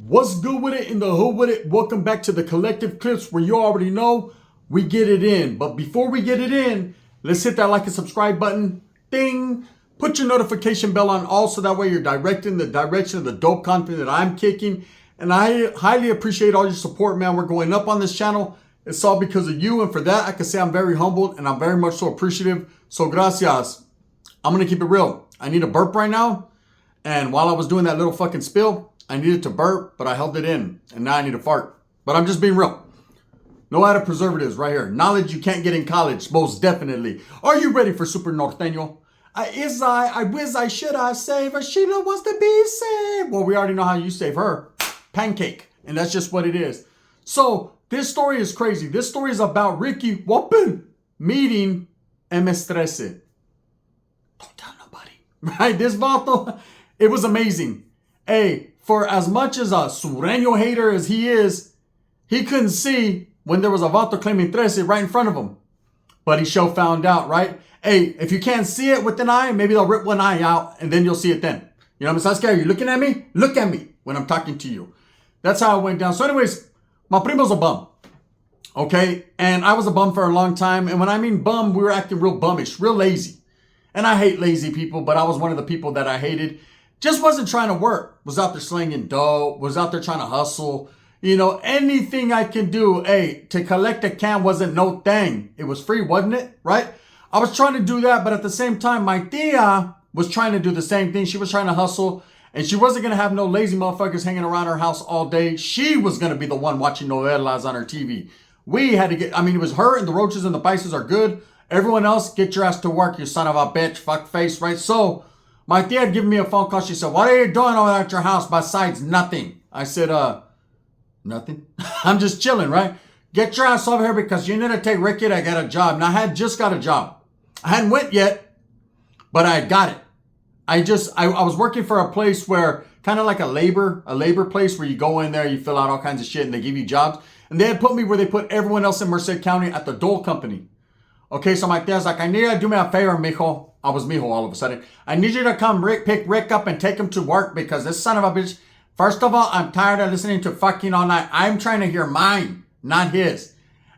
What's good with it in the hood with it? Welcome back to the collective clips where you already know we get it in. But before we get it in, let's hit that like and subscribe button. Ding! Put your notification bell on all so that way you're directing the direction of the dope content that I'm kicking. And I highly appreciate all your support, man. We're going up on this channel. It's all because of you. And for that, I can say I'm very humbled and I'm very much so appreciative. So gracias. I'm going to keep it real. I need a burp right now. And while I was doing that little fucking spill, I needed to burp, but I held it in. And now I need to fart. But I'm just being real. No added preservatives right here. Knowledge you can't get in college, most definitely. Are you ready for Super Norteño? I should I save her? Sheila wants to be saved. Well, we already know how you save her. Pancake. And that's just what it is. So, this story is crazy. This story is about Ricky Whaappen meeting MS-13. Don't tell nobody. Right? This vato, it was amazing. Hey, for as much as a Sureño hater as he is, he couldn't see when there was a vato claiming 13 right in front of him. But he sure found out, right? Hey, if you can't see it with an eye, maybe they'll rip one eye out and then you'll see it then. You know what I'm saying? Are you looking at me? Look at me when I'm talking to you. That's how it went down. So anyways, my primo's a bum. Okay? And I was a bum for a long time. And when I mean bum, we were acting real bummish, real lazy. And I hate lazy people, but I was one of the people that I hated. Just wasn't trying to work. Was out there slinging dope. Was out there trying to hustle. You know, anything I can do. Hey, to collect a can wasn't no thing. It was free, wasn't it? Right? I was trying to do that, but at the same time, my tia was trying to do the same thing. She was trying to hustle. And she wasn't going to have no lazy motherfuckers hanging around her house all day. She was going to be the one watching novelas on her TV. We had to get, it was her and the roaches and the Pisces are good. Everyone else, get your ass to work, you son of a bitch, fuck face, right? So, my tia had given me a phone call. She said, what are you doing over there at your house besides nothing? I said, nothing. I'm just chilling, right? Get your ass over here because you need to take Ricky to get a job. Now, I had just got a job. I hadn't went yet, but I got it. I was working for a place where, kind of like a labor place where you go in there, you fill out all kinds of shit and they give you jobs. And they had put me where they put everyone else in Merced County at the Dole Company. Okay, so my tia's like, I need you to do me a favor, mijo. I was mijo all of a sudden. I need you to come pick Rick up and take him to work because this son of a bitch, first of all, I'm tired of listening to fucking all night. I'm trying to hear mine, not his.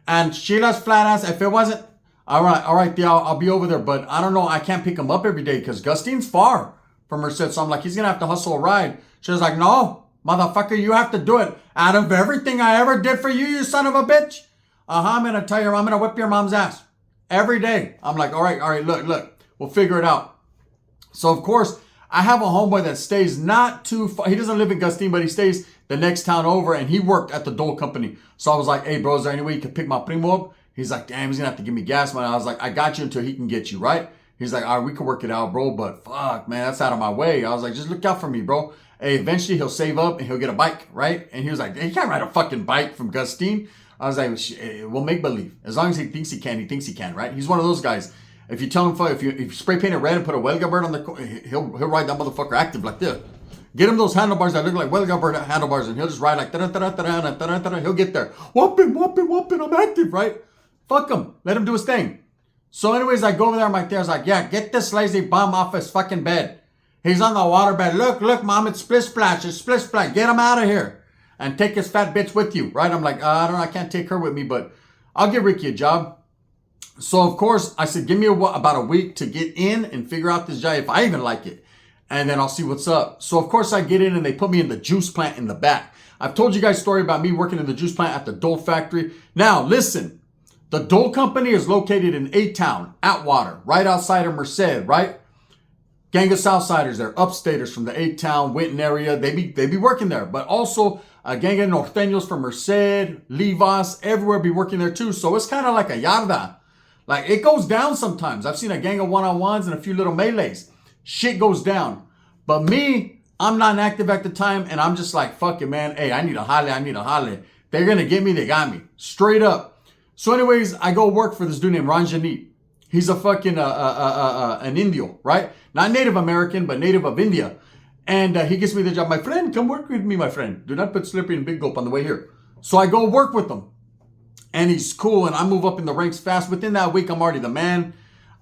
And Sheila's flat ass, if it wasn't, all right, tia, I'll be over there. But I don't know, I can't pick him up every day because Gustine's far from Merced. So I'm like, he's going to have to hustle a ride. She was like, no, motherfucker, you have to do it. Out of everything I ever did for you, you son of a bitch. I'm going to tell you, I'm going to whip your mom's ass. Every day. I'm like, all right, look, we'll figure it out. So, of course, I have a homeboy that stays not too far. He doesn't live in Gustine, but he stays the next town over, and he worked at the Dole Company. So I was like, hey, bro, is there any way you can pick my primo up? He's like, damn, he's going to have to give me gas money. I was like, I got you until he can get you, right? He's like, all right, we can work it out, bro, but fuck, man, that's out of my way. I was like, just look out for me, bro. Hey, eventually he'll save up and he'll get a bike, right? And he was like, hey, you can't ride a fucking bike from Gustine. I was like, we'll make believe. As long as he thinks he can, right? He's one of those guys. If you tell him, if you spray paint it red and put a Welga bird on the, he'll ride that motherfucker active like this. Get him those handlebars that look like Welga bird handlebars and he'll just ride like da-da-da-da-da-da-da-da. He'll get there. Whoopin', I'm active, right? Fuck him. Let him do his thing. So anyways, I go over there, my tia's like, yeah, get this lazy bum off his fucking bed. He's on the water bed. Look, mom, it's split splash. Get him out of here. And take his fat bitch with you, right? I'm like, I don't know, I can't take her with me, but I'll give Ricky a job. So, of course, I said, give me about a week to get in and figure out this job, if I even like it. And then I'll see what's up. So, of course, I get in and they put me in the juice plant in the back. I've told you guys a story about me working in the juice plant at the Dole factory. Now, listen, the Dole Company is located in A-Town, Atwater, right outside of Merced, right? Gang of Southsiders there, upstaters from the A-Town, Winton area. They be working there, but also a gang of Norteños from Merced, Livas, everywhere be working there too. So it's kind of like a yarda. Like it goes down sometimes. I've seen a gang of one-on-ones and a few little melees. Shit goes down. But me, I'm not active at the time and I'm just like, fuck it, man. Hey, I need a holly. They're going to get me. They got me. Straight up. So anyways, I go work for this dude named Ranjanit. He's a fucking, an Indio, right? Not Native American, but native of India. And he gives me the job. My friend, come work with me, my friend. Do not put Slippery and Big Gulp on the way here. So I go work with him. And he's cool. And I move up in the ranks fast. Within that week, I'm already the man.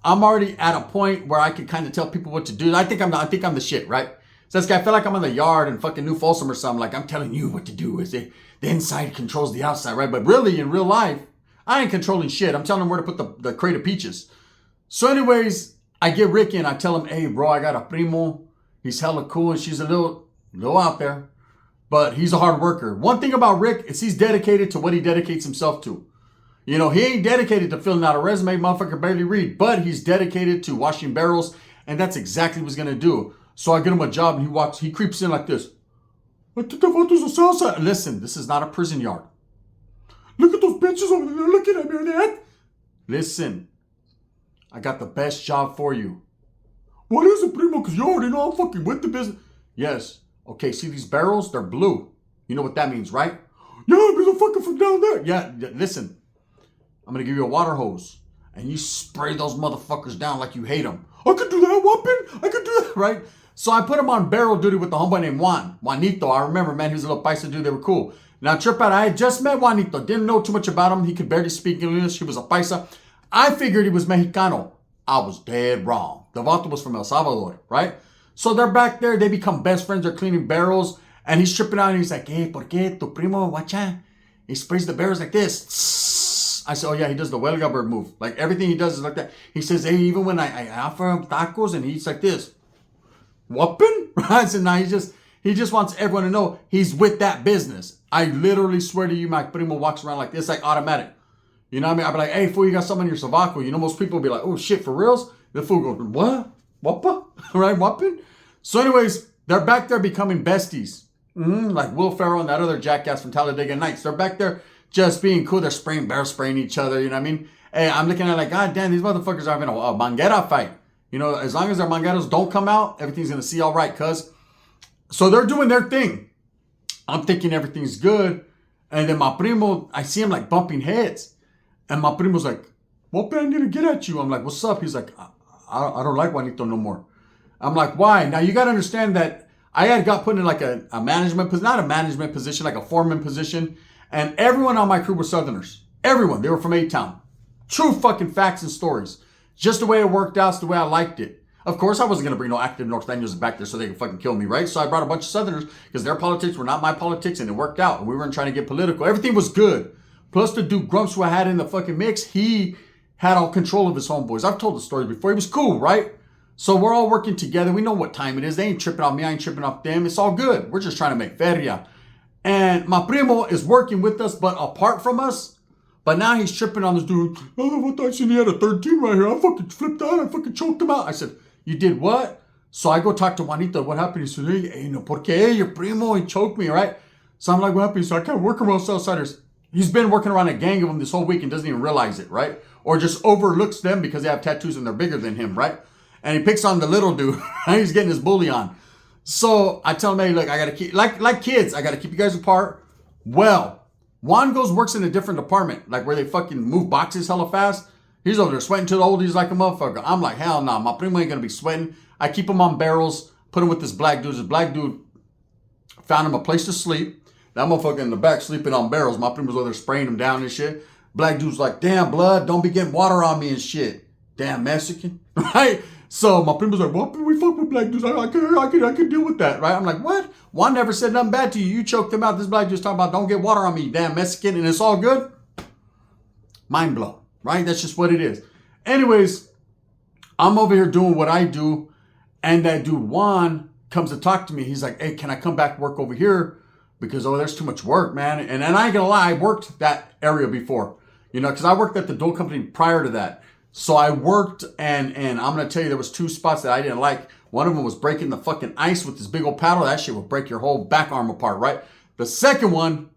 I'm already at a point where I can kind of tell people what to do. I think I'm the shit, right? So this guy, I feel like I'm in the yard in fucking New Folsom or something. Like, I'm telling you what to do. Is it the inside controls the outside, right? But really, in real life, I ain't controlling shit. I'm telling him where to put the crate of peaches. So anyways, I get Ricky and I tell him, hey, bro, I got a primo. He's hella cool and she's a little out there. But he's a hard worker. One thing about Rick is he's dedicated to what he dedicates himself to. You know, he ain't dedicated to filling out a resume. Motherfucker barely read. But he's dedicated to washing barrels. And that's exactly what he's going to do. So I get him a job and he creeps in like this. Listen, this is not a prison yard. Look at those bitches over there looking at me, Dad. Listen, I got the best job for you. What is it, primo? Because you already know I'm fucking with the business. Yes. Okay, see these barrels? They're blue. You know what that means, right? Yeah, because I'm fucking from down there. Yeah, listen. I'm going to give you a water hose. And you spray those motherfuckers down like you hate them. I could do that, Whaappen. I could do that, right? So I put him on barrel duty with the homeboy named Juanito. I remember, man, he was a little paisa dude. They were cool. Now, trip out, I had just met Juanito. Didn't know too much about him. He could barely speak English. He was a paisa. I figured he was Mexicano. I was dead wrong. The vato was from El Salvador, right? So they're back there. They become best friends. They're cleaning barrels. And he's tripping out and he's like, hey, ¿por qué tu primo, guacha? He sprays the barrels like this. I said, oh, yeah, he does the Huelga bird move. Like, everything he does is like that. He says, hey, even when I offer him tacos and he eats like this. Whaappen? I said, nah, he just wants everyone to know he's with that business. I literally swear to you, my primo walks around like this, like automatic. You know what I mean? I'd be like, hey, fool, you got something in your sobaco. You know, most people will be like, oh, shit, for reals? The fool goes, what? Whappa? Right, Whaappen? So anyways, they're back there becoming besties. Like Will Ferrell and that other jackass from Talladega Nights. They're back there just being cool. They're barrel spraying each other. You know what I mean? Hey, I'm looking at it like, God damn, these motherfuckers are having a manguera fight. You know, as long as their mangueros don't come out, everything's going to see all right, cuz. So they're doing their thing. I'm thinking everything's good. And then my primo, I see him like bumping heads. And my primo's like, what I need to get at you? I'm like, what's up? He's like, I don't like Juanito no more. I'm like, why? Now you got to understand that I had got put in like a management, not a management position, like a foreman position. And everyone on my crew were Southerners. Everyone. They were from A-Town. True fucking facts and stories. Just the way it worked out, it's the way I liked it. Of course, I wasn't going to bring no active Norteños back there so they could fucking kill me, right? So I brought a bunch of Southerners because their politics were not my politics and it worked out. And we weren't trying to get political. Everything was good. Plus the dude Grumps who I had in the fucking mix, he had all control of his homeboys. I've told the story before. He was cool, right? So we're all working together. We know what time it is. They ain't tripping off me. I ain't tripping off them. It's all good. We're just trying to make feria. And my primo is working with us, but apart from us. But now he's tripping on this dude. Oh, I seen he had a 13 right here. I fucking flipped out. I fucking choked him out. I said, you did what? So I go talk to Juanito. What happened? He said, hey, no, por qué? Your primo, he choked me, right? So I'm like, what happened? So I can't work around Southsiders. He's been working around a gang of them this whole week and doesn't even realize it, right? Or just overlooks them because they have tattoos and they're bigger than him, right? And he picks on the little dude. He's getting his bully on. So I tell him, hey, look, I got to keep, like kids, I got to keep you guys apart. Well, Juan works in a different department, like where they fucking move boxes hella fast. He's over there sweating to the oldies like a motherfucker. I'm like, hell no, my primo ain't going to be sweating. I keep him on barrels, put him with this black dude. This black dude found him a place to sleep. That motherfucker in the back sleeping on barrels. My primo's over there spraying him down and shit. Black dude's like, damn, blood, don't be getting water on me and shit. Damn Mexican, right? So my primo's like, well, we fuck with black dudes. I can deal with that, right? I'm like, what? Juan never said nothing bad to you. You choked him out. This black dude's talking about don't get water on me, damn Mexican, and it's all good? Mind blown, right? That's just what it is. Anyways, I'm over here doing what I do, and that dude Juan comes to talk to me. He's like, hey, can I come back work over here? Because, oh, there's too much work, man. And I ain't gonna lie, I worked that area before, you know, because I worked at the dough company prior to that. So I worked, and I'm going to tell you, there was two spots that I didn't like. One of them was breaking the fucking ice with this big old paddle. That shit will break your whole back arm apart, right? The second one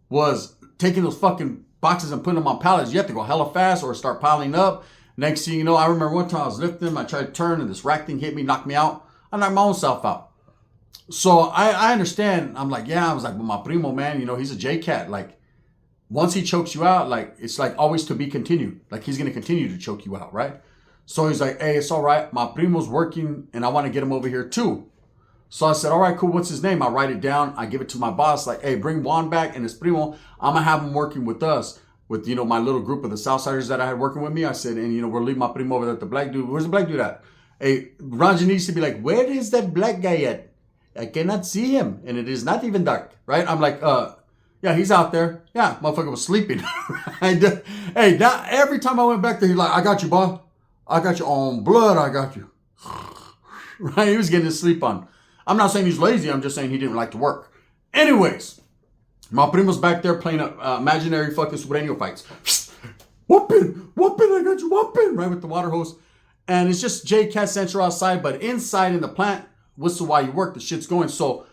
was taking those fucking boxes and putting them on pallets. You have to go hella fast or start piling up. Next thing you know, I remember one time I was lifting them. I tried to turn, and this rack thing hit me, knocked me out. I knocked my own self out. So I understand. I'm like, yeah, I was like, well, my primo, man, you know, he's a J-Cat. Like, once he chokes you out, like, it's like always to be continued. Like, he's going to continue to choke you out, right? So he's like, hey, it's all right. My primo's working, and I want to get him over here, too. So I said, all right, cool. What's his name? I write it down. I give it to my boss. Like, hey, bring Juan back and his primo. I'm going to have him working with us, with, you know, my little group of the Southsiders that I had working with me. I said, and, you know, we'll leave my primo over there at the black dude. Where's the black dude at? Hey, Ranjan needs to be like, where is that black guy at? I cannot see him, and it is not even dark, right? I'm like, yeah, he's out there. Yeah, motherfucker was sleeping. Right? Hey, now every time I went back there, he's like, I got you, boy. I got your own blood. I got you. Right? He was getting his sleep on. I'm not saying he's lazy. I'm just saying he didn't like to work. Anyways, my primo's back there playing imaginary fucking sureño fights. Whaappen, I got you, Whaappen, right, with the water hose. And it's just J-Cat Central outside, but inside in the plant, whistle while you work, the shit's going. So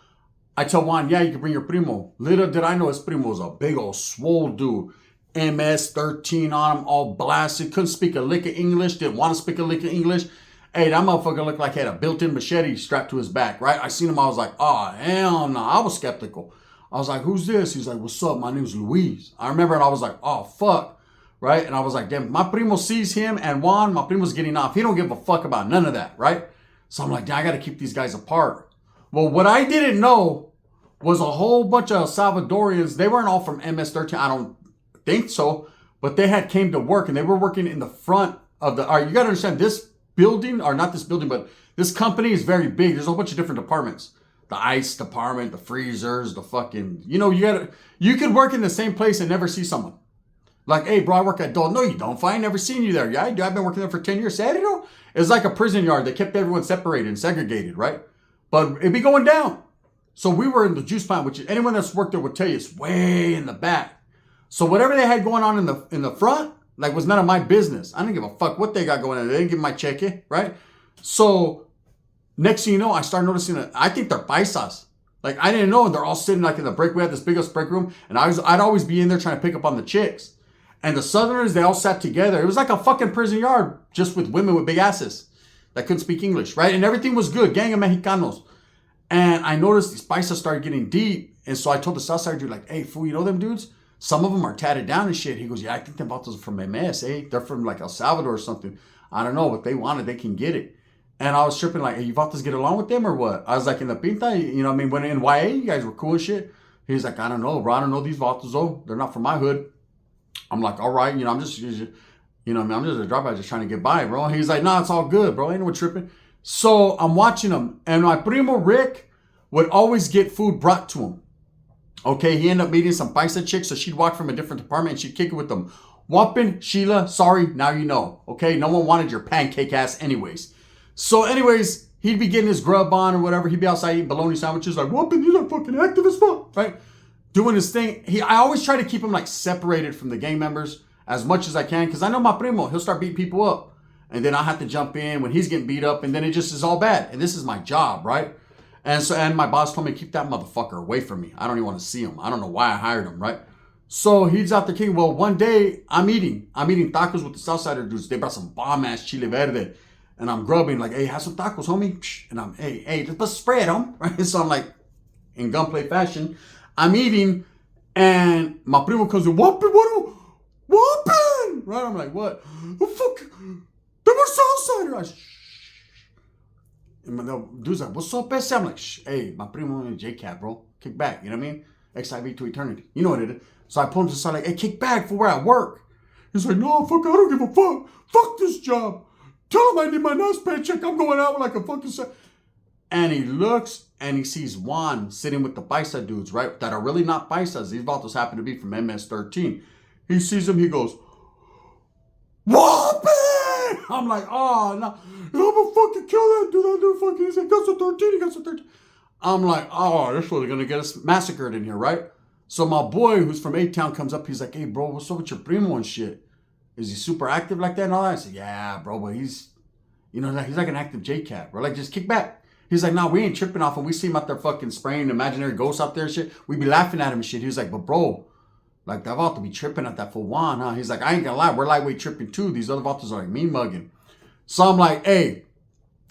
I tell Juan, yeah, you can bring your primo. Little did I know his primo was a big old swole dude. MS-13 on him, all blasted. Couldn't speak a lick of English. Didn't want to speak a lick of English. Hey, that motherfucker looked like he had a built-in machete strapped to his back, right? I seen him, I was like, oh, hell no. I was skeptical. I was like, who's this? He's like, what's up? My name's Luis. I remember and I was like, oh, fuck. Right? And I was like, damn, my primo sees him and Juan, my primo's getting off. He don't give a fuck about none of that, right? So I'm like, damn, I got to keep these guys apart. Well, what I didn't know was a whole bunch of Salvadorians. They weren't all from MS-13. I don't think so. But they had came to work and they were working in the front of the, all right, you got to understand this building, or not this building, but this company is very big. There's a whole bunch of different departments. The ice department, the freezers, the fucking, you could work in the same place and never see someone. Like, hey, bro, I work at Dole. No, you don't. I ain't never seen you there. Yeah, I do. I've been working there for 10 years. Say, it's like a prison yard. They kept everyone separated and segregated, right? But it'd be going down. So we were in the juice plant, which anyone that's worked there would tell you it's way in the back. So whatever they had going on in the front, like, was none of my business. I didn't give a fuck what they got going on. They didn't give my cheque, right? So next thing you know, I started noticing that I think they're paisas. Like, I didn't know. And they're all sitting like in the break. We had this biggest break room. And I'd always be in there trying to pick up on the chicks. And the Southerners, they all sat together. It was like a fucking prison yard, just with women with big asses that couldn't speak English, right? And everything was good. Gang of Mexicanos. And I noticed these paisas started getting deep. And so I told the Southside dude, like, hey, fool, you know them dudes? Some of them are tatted down and shit. He goes, yeah, I think them vatos are from MS, eh? They're from like El Salvador or something. I don't know. What they wanted, they can get it. And I was tripping like, hey, you vatos get along with them or what? I was like, in the pinta, you know what I mean? When in YA, you guys were cool and shit. He's like, I don't know, bro. I don't know these vatos, though. They're not from my hood. I'm like, all right, I'm just, I'm just a dropout just trying to get by, bro. He's like, nah, it's all good, bro. Ain't no tripping. So I'm watching him, and my primo Rick would always get food brought to him. Okay, he ended up meeting some paisa chicks, so she'd walk from a different department and she'd kick it with them. Whaappen, Sheila, sorry, now you know. Okay, no one wanted your pancake ass anyways. So anyways, he'd be getting his grub on or whatever. He'd be outside eating bologna sandwiches like, Whaappen, these are fucking active as fuck, right? Doing his thing. I always try to keep him like separated from the gang members as much as I can, because I know my primo, he'll start beating people up. And then I have to jump in when he's getting beat up, and then it just is all bad. And this is my job, right? And my boss told me, keep that motherfucker away from me. I don't even want to see him. I don't know why I hired him, right? So he's out the king. Well, one day I'm eating tacos with the Southsider dudes. They brought some bomb ass chile verde. And I'm grubbing like, hey, have some tacos, homie. And I'm, hey, let's spread them, right? So I'm like, in gunplay fashion, I'm eating, and my primo comes in, Whaappen, Whaappen, right? I'm like, what? Oh, fuck, they were Southsider. And the dude's like, what's up, S? I'm like, hey, my primo and J-Cat, bro. Kick back, you know what I mean? XIV to eternity. You know what it is. So I pull him to the side like, hey, kick back for where I work. He's like, no, fuck, I don't give a fuck. Fuck this job. Tell him I need my next paycheck. I'm going out like a fucking... And he looks and he sees Juan sitting with the paisa dudes, right? That are really not paisas. These vatos happen to be from MS-13. He sees him, he goes, Whaappen! I'm like, oh, no. I'm gonna fucking kill that dude. That dude fucking, he's like, that's a 13, he got a 13. I'm like, oh, this was gonna get us massacred in here, right? So my boy who's from A-Town comes up, he's like, hey, bro, what's up with your primo and shit? Is he super active like that and all that? I said, yeah, bro, but he's, he's like an active J-Cat, bro. Like, just kick back. He's like, nah, we ain't tripping off him. We see him out there fucking spraying imaginary ghosts out there and shit. We be laughing at him and shit. He was like, but bro, like, that vato be tripping at that for Juan, huh? He's like, I ain't gonna lie, we're lightweight tripping too. These other vatos are like mean mugging. So I'm like, hey,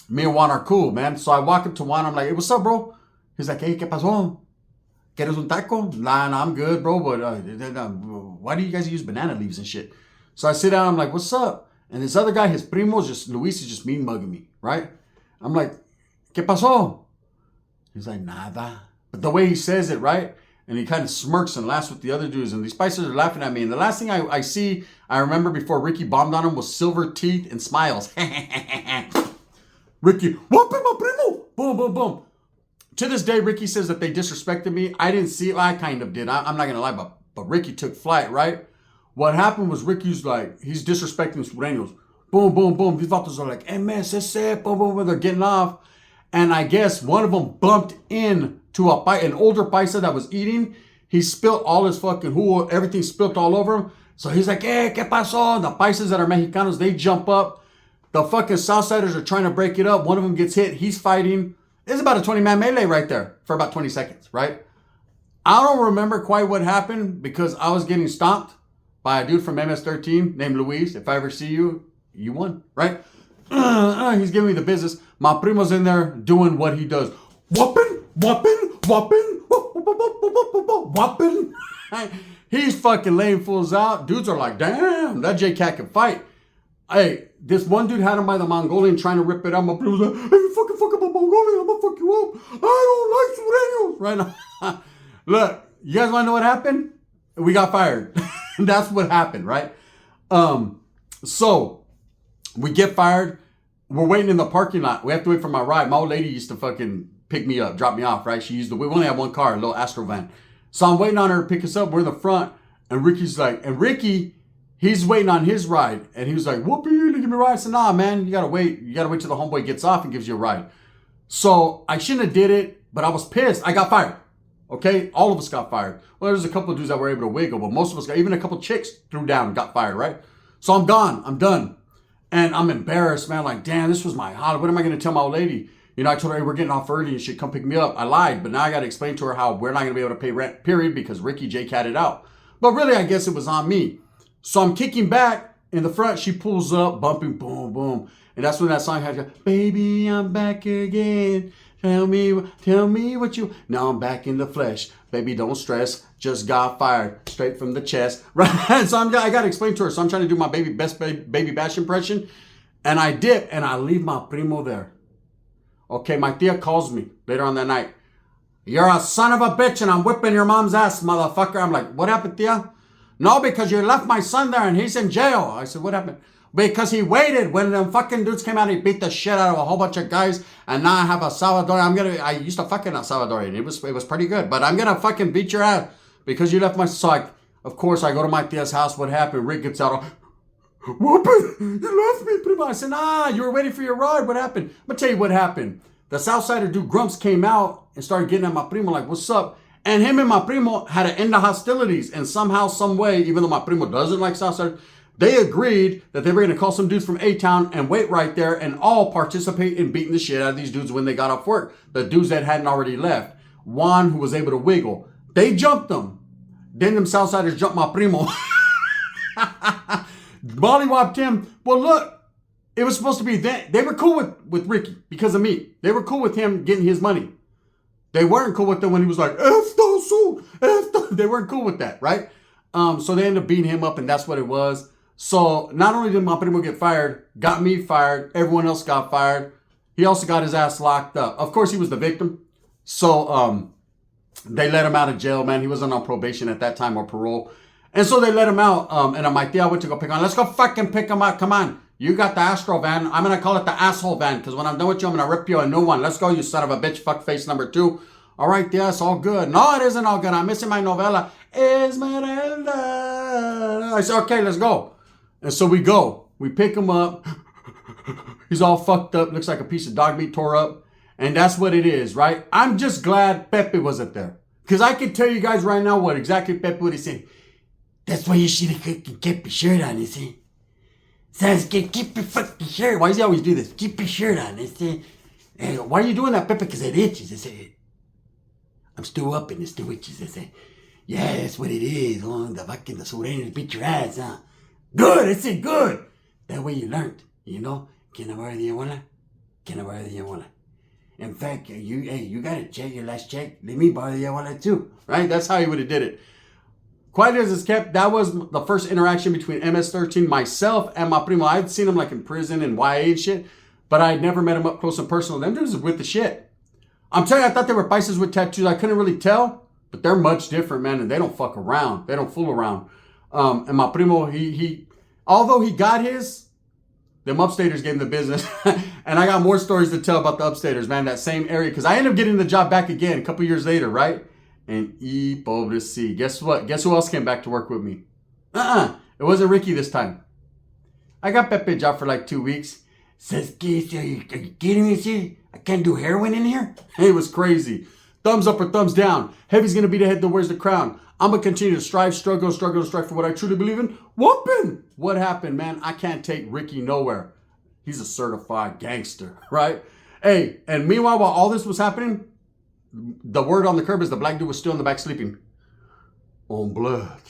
me and Juan are cool, man. So I walk up to Juan, I'm like, hey, what's up, bro? He's like, hey, ¿qué pasó? ¿Quieres un taco? Nah, I'm good, bro, but why do you guys use banana leaves and shit? So I sit down, I'm like, what's up? And this other guy, his primo, Luis is just mean mugging me, right? I'm like, ¿qué pasó? He's like, nada. But the way he says it, right? And he kind of smirks and laughs with the other dudes. And these paisas are laughing at me. And the last thing I see, I remember before Ricky bombed on him, was silver teeth and smiles. Ricky, Whaappen, my primo! Boom, boom, boom. To this day, Ricky says that they disrespected me. I didn't see it. I kind of did. I'm not going to lie, but Ricky took flight, right? What happened was Ricky's like, he's disrespecting Sureños. Boom, boom, boom. These vatos are like, MSS, boom, boom, boom. They're getting off. And I guess one of them bumped into an older paisa that was eating. He spilled all his fucking jugo. Everything spilled all over him. So he's like, ¿qué pasó? And the paisas that are Mexicanos, they jump up. The fucking Southsiders are trying to break it up. One of them gets hit. He's fighting. It's about a 20-man melee right there for about 20 seconds, right? I don't remember quite what happened because I was getting stomped by a dude from MS-13 named Luis. If I ever see you, you won, right? He's giving me the business. My primo's in there doing what he does. Whaappen, whaappen, whaappen, whaappen. He's fucking laying fools out. Dudes are like, damn, that J-Cat can fight. Hey, this one dude had him by the Mongolian trying to rip it out. My primo's like, hey, you fucking fuck up a Mongolian, I'm gonna fuck you up. I don't like Sureños. Right now. Look, you guys wanna know what happened? We got fired. That's what happened, right? So we get fired. We're waiting in the parking lot. We have to wait for my ride. My old lady used to fucking pick me up, drop me off, right? We only had one car, a little Astro van. So I'm waiting on her to pick us up. We're in the front. And Ricky's like, he's waiting on his ride. And he was like, whoopee, give me a ride. I said, nah, man, you gotta wait. You gotta wait till the homeboy gets off and gives you a ride. So I shouldn't have did it, but I was pissed. I got fired. Okay? All of us got fired. Well, there's a couple of dudes that were able to wiggle, but most of us got, even a couple chicks threw down and got fired, right? So I'm gone. I'm done. And I'm embarrassed, man. Like, damn, this was my holiday. What am I going to tell my old lady? You know, I told her, hey, we're getting off early and she'd come pick me up. I lied, but now I got to explain to her how we're not going to be able to pay rent, period, because Ricky J-catted out. But really, I guess it was on me. So I'm kicking back in the front. She pulls up, bumping, boom, boom. And that's when that song had to go, baby, I'm back again. Tell me what you... Now I'm back in the flesh. Baby, don't stress. Just got fired. Straight from the chest. Right? So I got to explain to her. So I'm trying to do my baby bash impression. And I dip and I leave my primo there. Okay, my tia calls me later on that night. You're a son of a bitch and I'm whipping your mom's ass, motherfucker. I'm like, what happened, tia? No, because you left my son there and he's in jail. I said, what happened? Because he waited when them fucking dudes came out. He beat the shit out of a whole bunch of guys. And now I have a Salvadorian. I used to fucking a Salvadorian. It was pretty good. But I'm going to fucking beat your ass because you left my son. Of course, I go to my tia's house. What happened? Rick gets out. Whaappen, you left me, primo. I said, nah, you were waiting for your ride. What happened? I'm going to tell you what happened. The Southsider dude Grumps came out and started getting at my primo like, what's up? And him and my primo had to end the hostilities. And somehow, some way, even though my primo doesn't like Southsider, they agreed that they were going to call some dudes from A-Town and wait right there and all participate in beating the shit out of these dudes when they got off work. The dudes that hadn't already left. Juan, who was able to wiggle. They jumped them. Then them Southsiders jumped my primo. Mollywopped him. Well, look, it was supposed to be that. They were cool with Ricky because of me. They were cool with him getting his money. They weren't cool with him when he was like, they weren't cool with that, right? So they ended up beating him up and that's what it was. So not only did my primo get fired, got me fired, everyone else got fired. He also got his ass locked up. Of course, he was the victim. So they let him out of jail, man. He wasn't on probation at that time or parole. And so they let him out. And my tia went to go pick on. Let's go fucking pick him up. Come on. You got the Astro van. I'm going to call it the asshole van. Because when I'm done with you, I'm going to rip you a new one. Let's go, you son of a bitch. Fuckface number 2. All right, tia, it's all good. No, it isn't all good. I'm missing my novella. Esmeralda. I said, okay, let's go. And so we go. We pick him up. He's all fucked up. Looks like a piece of dog meat tore up. And that's what it is, right? I'm just glad Pepe wasn't there. Because I can tell you guys right now what exactly Pepe would have said. That's why you should have kept your shirt on, you see. Says, keep your fucking shirt. Why does he always do this? Keep your shirt on. Hey, why are you doing that, Pepe? Because it itches. I say, I'm still up and it still itches. I say, yeah, that's what it is. Oh, the Sureños beat your ass, huh? Good. I said, good. That way you learned, you know. Can I borrow the abuela? Can I borrow the abuela? In fact, you got to check your last check. Let me borrow the abuela too. Right? That's how he would have did it. Quiet as it's kept, that was the first interaction between MS-13, myself, and my primo. I'd seen him like in prison and YA and shit, but I had never met him up close and personal. Them dudes with the shit. I'm telling you, I thought they were paisas with tattoos. I couldn't really tell, but they're much different, man, and they don't fuck around. They don't fool around. And my primo, he although he got his, them upstaters gave him the business. And I got more stories to tell about the upstaters, man, that same area. Because I ended up getting the job back again a couple years later, right? And pobre si. Guess what? Guess who else came back to work with me? It wasn't Ricky this time. I got Pepe a job for like 2 weeks. Says, are you kidding me? See, I can't do heroin in here? It was crazy. Thumbs up or thumbs down. Heavy's going to be the head that wears the crown. I'm going to continue to strive, struggle for what I truly believe in. Whaappen! What happened, man? I can't take Ricky nowhere. He's a certified gangster, right? Hey, and meanwhile, while all this was happening, the word on the curb is the black dude was still in the back sleeping. On blood.